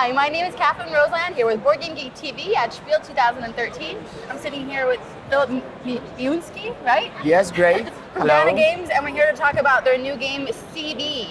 Hi, my name is Catherine Roseland, here with Board Game Geek TV at Spiel 2013. I'm sitting here with Philip Miunski, right? Yes, great. From Dana Games, and we're here to talk about their new game, CD.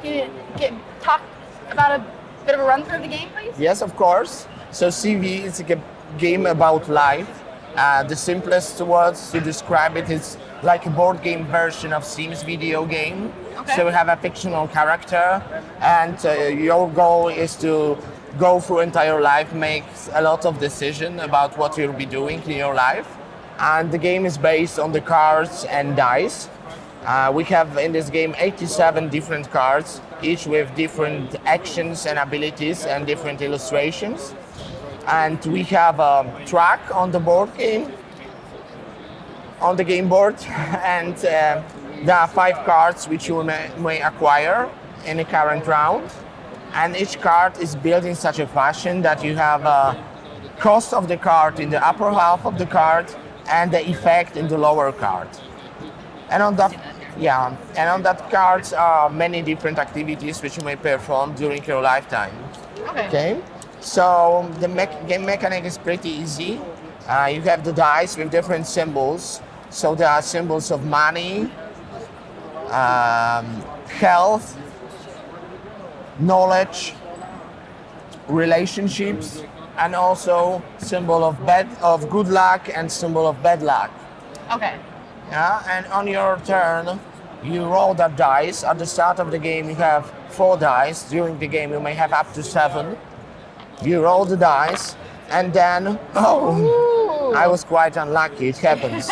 Can you talk about a bit of a run through of the game, please? Yes, of course. So CV is a game about life. The simplest words to describe it is like a board game version of Sims video game. Okay. So you have a fictional character, and your goal is to go through entire life, make a lot of decisions about what you'll be doing in your life. And the game is based on the cards and dice. We have in this game 87 different cards, each with different actions and abilities and different illustrations. And we have a track on the board game, on the game board, and there are 5 cards which you may acquire in a current round. And each card is built in such a fashion that you have a cost of the card in the upper half of the card and the effect in the lower card. And on that cards are many different activities which you may perform during your lifetime. Okay. So the game mechanic is pretty easy. You have the dice with different symbols. So there are symbols of money, health, knowledge, relationships, and also symbol of good luck and symbol of bad luck. Okay. Yeah, and on your turn, you roll that dice. At the start of the game, you have 4 dice. During the game, you may have up to 7. You roll the dice, and then, I was quite unlucky, it happens.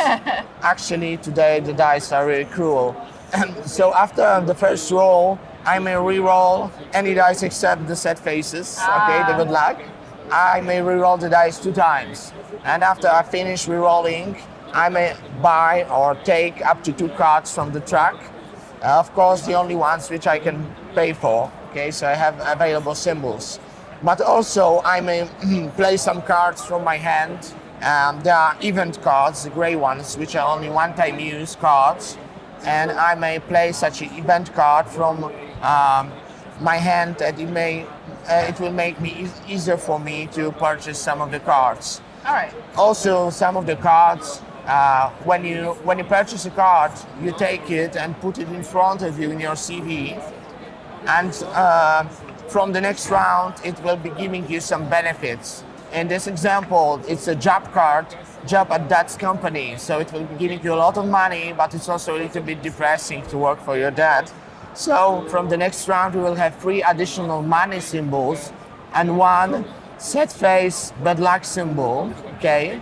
Actually, today the dice are really cruel. And so after the first roll, I may re-roll any dice except the set faces, okay, the good luck. I may re-roll the dice 2 times. And after I finish re-rolling, I may buy or take up to 2 cards from the track. Of course, the only ones which I can pay for, okay, so I have available symbols. But also I may play some cards from my hand. There are event cards, the gray ones, which are only one-time use cards. And I may play such an event card from my hand, and it will make me easier for me to purchase some of the cards. All right. Also, some of the cards, when you purchase a card, you take it and put it in front of you in your CV. And from the next round, it will be giving you some benefits. In this example, it's a job card, job at dad's company. So it will be giving you a lot of money, but it's also a little bit depressing to work for your dad. So from the next round, we will have 3 additional money symbols and 1 set face bad luck symbol, okay?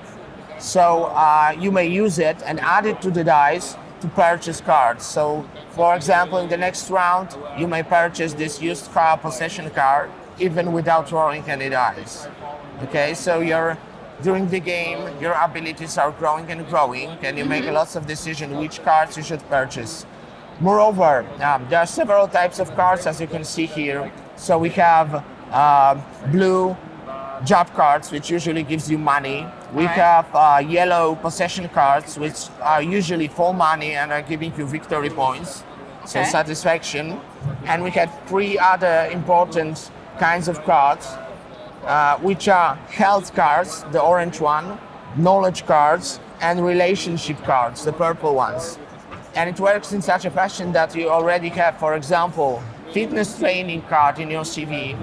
So you may use it and add it to the dice to purchase cards. So for example, in the next round, you may purchase this used car possession card even without rolling any dice. Okay, so during the game, your abilities are growing and growing, and you make lots of decisions which cards you should purchase. Moreover, there are several types of cards, as you can see here. So we have blue job cards, which usually gives you money. We have yellow possession cards, which are usually for money and are giving you victory points, so satisfaction. And we have 3 other important kinds of cards, which are health cards, the orange one, knowledge cards, and relationship cards, the purple ones. And it works in such a fashion that you already have, for example, fitness training card in your CV.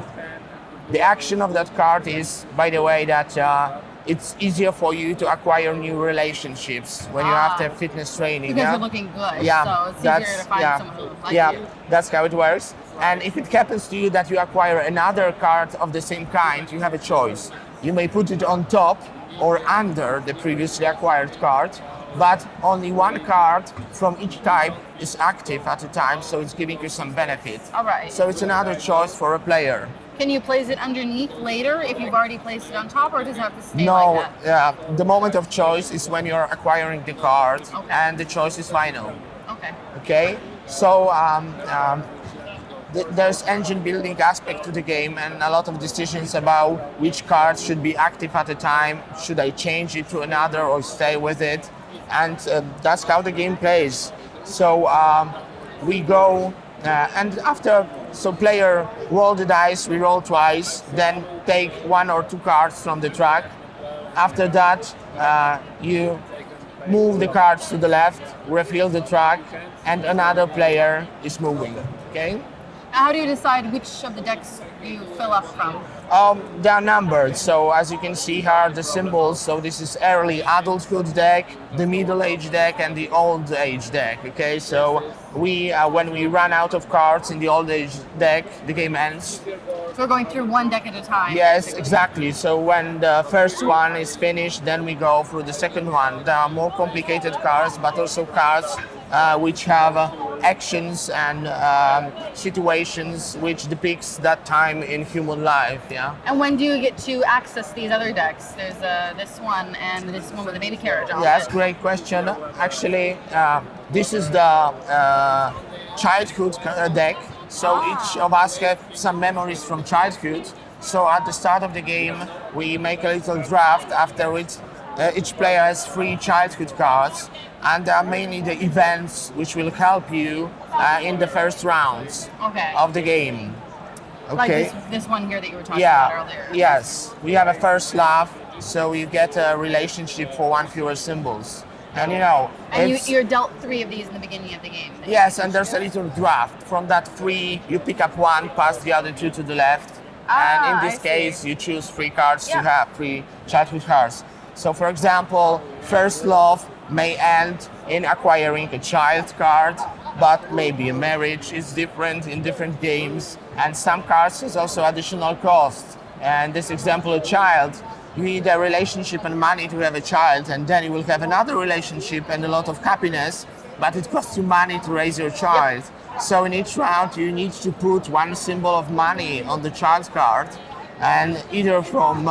The action of that card is, by the way, that it's easier for you to acquire new relationships when you have to have fitness training. Because you're looking good, yeah, so it's easier to find someone who likes you. That's how it works. And if it happens to you that you acquire another card of the same kind, you have a choice. You may put it on top or under the previously acquired card, but only 1 card from each type is active at a time, so it's giving you some benefit. All right. So it's another choice for a player. Can you place it underneath later if you've already placed it on top, or does it have to stay like that? No, the moment of choice is when you're acquiring the card, and the choice is final. Okay. So there's engine building aspect to the game, and a lot of decisions about which cards should be active at a time. Should I change it to another or stay with it? And that's how the game plays. So we go, and after So player roll the dice, we roll twice, then take 1 or 2 cards from the track. After that, you move the cards to the left, refill the track, and another player is moving. Okay? How do you decide which of the decks you fill up from? They are numbered, so as you can see here, the symbols. So this is early adulthood deck, the middle age deck, and the old age deck. Okay, so we when we run out of cards in the old age deck, the game ends. So we're going through one deck at a time. Yes, basically. exactly. So when the first one is finished, then we go through the second one. There are more complicated cards, but also cards which have actions and situations which depicts that time in human life. Yeah. And when do you get to access these other decks? There's this one and this one with the baby carriage on Yes, it. great question. Actually, this is the childhood deck. So each of us have some memories from childhood. So at the start of the game, we make a little draft after which each player has 3 childhood cards, and they are mainly the events which will help you in the first rounds Okay. of the game. Like Okay. this one here that you were talking about earlier. Yes. We have a first love, so you get a relationship for 1 fewer symbols. And you know, And it's, you're dealt 3 of these in the beginning of the game. yes, and there's a little draft. From that 3, you pick up 1, pass the other 2 to the left. And in this I see. case, you choose 3 cards to Yeah. have, 3 childhood cards. So for example, first love may end in acquiring a child card, but maybe a marriage is different in different games. And some cards has also additional cost. And this example, a child, you need a relationship and money to have a child, and then you will have another relationship and a lot of happiness, but it costs you money to raise your child. So in each round, you need to put 1 symbol of money on the child card, and either from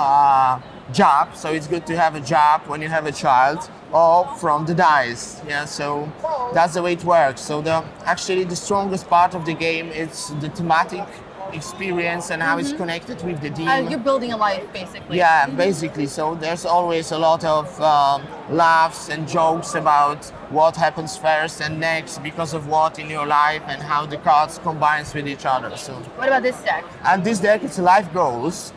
job, so it's good to have a job when you have a child, or from the dice. Yeah, so that's the way it works. So actually the strongest part of the game is the thematic experience and how it's connected with the team. You're building a life, basically. Yeah, basically. So there's always a lot of laughs and jokes about what happens first and next because of what in your life and how the cards combines with each other. So, What about this deck? and this deck is life goals.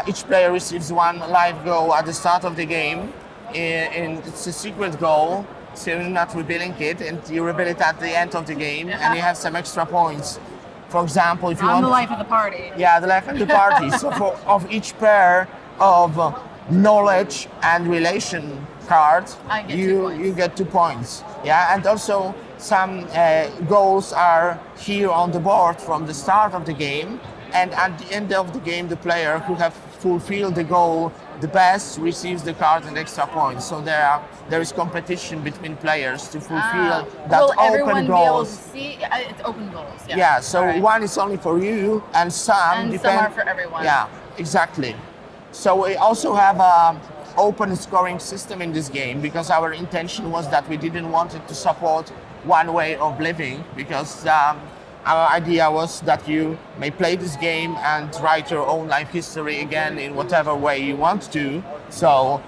Each player receives 1 life goal at the start of the game. It's a secret goal, so you're not revealing it, and you reveal it at the end of the game, and you have some extra points. For example, if you I'm want the life of the party. yeah, the life of the party. So of each pair of knowledge and relation cards, I get 2 points. you get 2 points. Yeah, and also some goals are here on the board from the start of the game, and at the end of the game, the player who have fulfilled the goal the best receives the card and extra points. So there is competition between players to fulfill that Will open everyone be able to goals. see? It's open goals. Yeah. Yeah, so All right. 1 is only for you, and some And depend. some are for everyone. Yeah, exactly. So we also have a open scoring system in this game because our intention was that we didn't want it to support one way of living, because our idea was that you may play this game and write your own life history again in whatever way you want to. So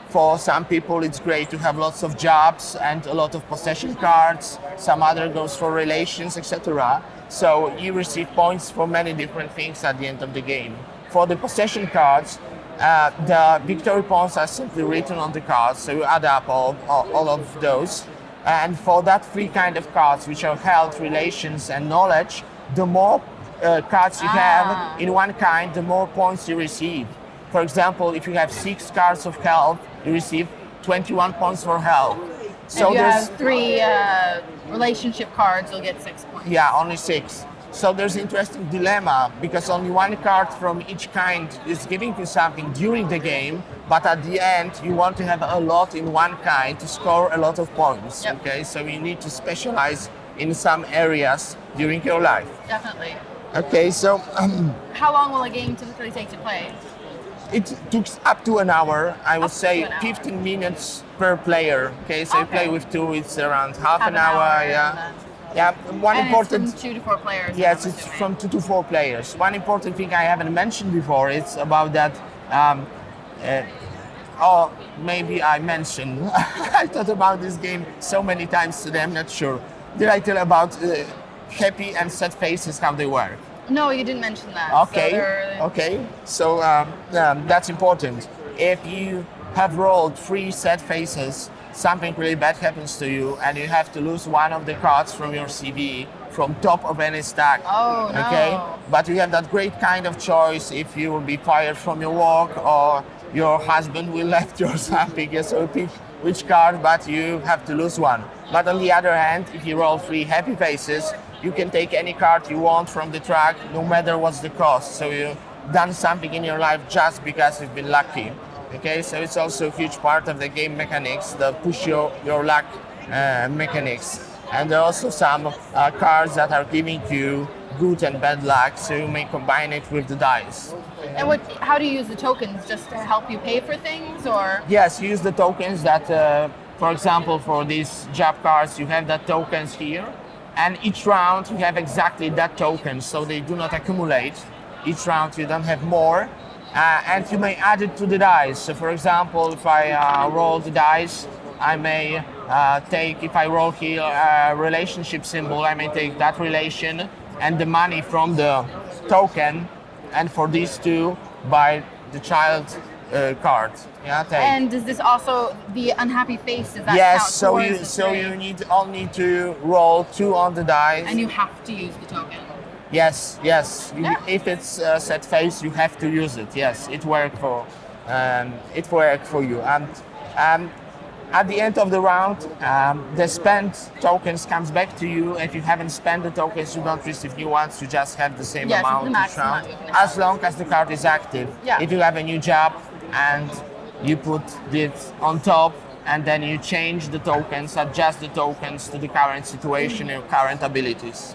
for some people, it's great to have lots of jobs and a lot of possession cards. Some other goes for relations, etc. So you receive points for many different things at the end of the game. For the possession cards, the victory points are simply written on the cards, so you add up all of those. And for that 3 kind of cards, which are health, relations, and knowledge, the more cards you have in one kind, the more points you receive. For example, if you have 6 cards of health, you receive 21 points for health. So if you have 3 relationship cards, you'll get 6 points. Yeah, only 6. So there's an interesting dilemma because only 1 card from each kind is giving you something during the game, but at the end you want to have a lot in one kind to score a lot of points. Yep. Okay, so you need to specialize in some areas during your life. Definitely. Okay, so How long will a game typically take to play? it took up to an hour. I would Up to say an hour. 15 minutes per player. Okay, so you Okay. play with 2, it's around half Half an hour. and Yeah, then- yeah. One and important. it's from 2 to 4 players. Yes, I'm it's assuming. from 2 to 4 players. One important thing I haven't mentioned before is about that. Or maybe I mentioned. I thought about this game so many times today. I'm not sure. Did I tell about happy and sad faces, how they work. No, you didn't mention that. Okay. So that's important. If you have rolled 3 sad faces, something really bad happens to you, and you have to lose one of the cards from your CV from top of any stack. Oh, no. Okay. But you have that great kind of choice if you will be fired from your work or your husband will left you or something. So pick which card, but you have to lose one. But on the other hand, if you roll 3 happy faces, you can take any card you want from the track, no matter what's the cost. So you've done something in your life just because you've been lucky. Okay, so it's also a huge part of the game mechanics, the push your luck mechanics. And there are also some cards that are giving you good and bad luck, so you may combine it with the dice. And how do you use the tokens? Just to help you pay for things, or? Yes, use the tokens that, for example, for these job cards, you have that tokens here. And each round you have exactly that token, so they do not accumulate. Each round you don't have more. And you may add it to the dice. So for example, if I roll the dice, I may take, if I roll here a relationship symbol, I may take that relation and the money from the token, and for these two, buy the child card. Yeah, take. And does this also, the unhappy face, does that yes, count so towards you the so three? you need only to roll 2 on the dice. And you have to use the token. Yes. Yeah. If it's a set face, you have to use it. Yes, it worked for you. And at the end of the round, the spent tokens comes back to you. If you haven't spent the tokens, you don't receive new ones. You just have the same Yes, amount the each maximum round, you can have. as long as the card is active. Yeah. If you have a new job and you put it on top, and then you change the tokens, adjust the tokens to the current situation, your current abilities.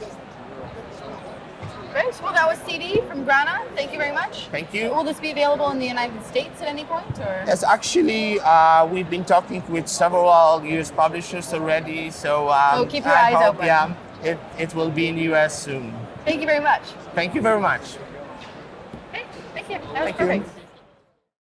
Great. Well, that was CD from Grana. Thank you very much. Thank you. Will this be available in the United States at any point, or? Yes, actually, we've been talking with several US publishers already, so So keep your I eyes hope, open. Yeah, it will be in the US soon. Thank you very much. Thank you very much. Okay, thank you. That was Thank you. perfect.